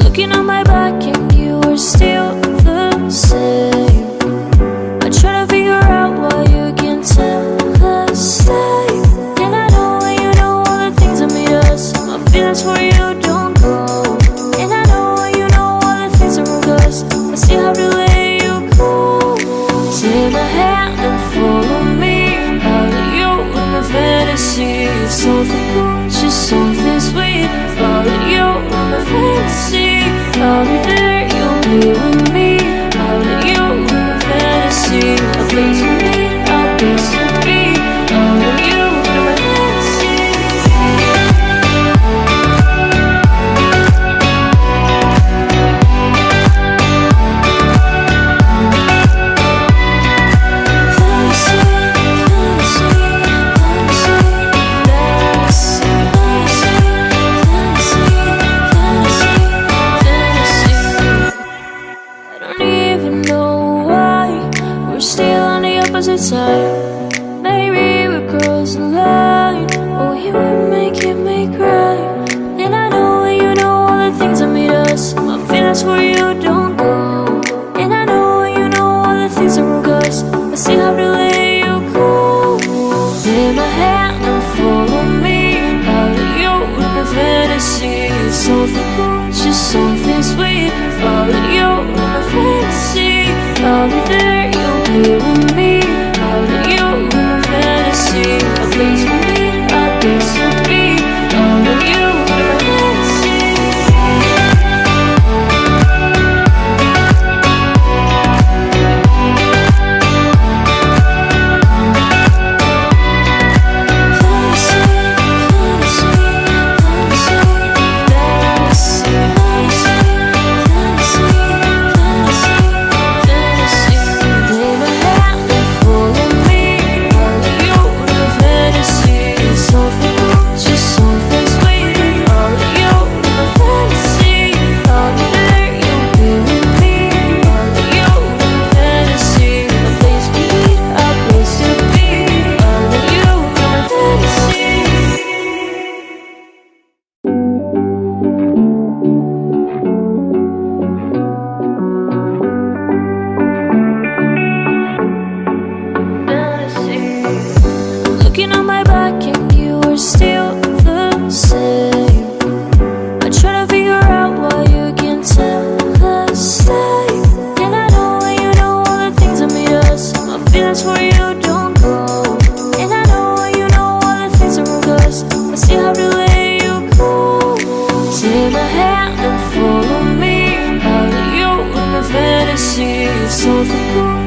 Looking on my back and you are still the same. I try to figure out why you can't tell the same. And I know you know all the things that made us. My feelings for you don't go. And I know you know all the things that wrong us. I still have to let you go. Take my hand and follow me out of you in my fantasy. Something cool, just something sweet. Follow you in my fantasy. I'll be there, you'll be with me. Out of you in my fantasy. A place for me, a place to be. Out of you in my fantasy. Side. Maybe we're crossing the line. Oh, you were making me cry. And I know you know all the things that made us. My feelings for you don't go. And I know you know all the things that wrong us. I still have to let you go. Take my hand and follow me out of you in my fantasy. Something cool, just something sweet. Follow you in my fantasy. I'll be there, you'll be with me. Out of you in my fantasy. A place for me, a place to be. Out of you in my fantasy. Looking on my back and you are still the same. I try to figure out why you can't tell the same. And I know you know all the things that made us. My feelings for you don't go. And I know you know all the things that wrong us. I still have to let you go. Take my hand and follow me out of you in my fantasy. Something cool.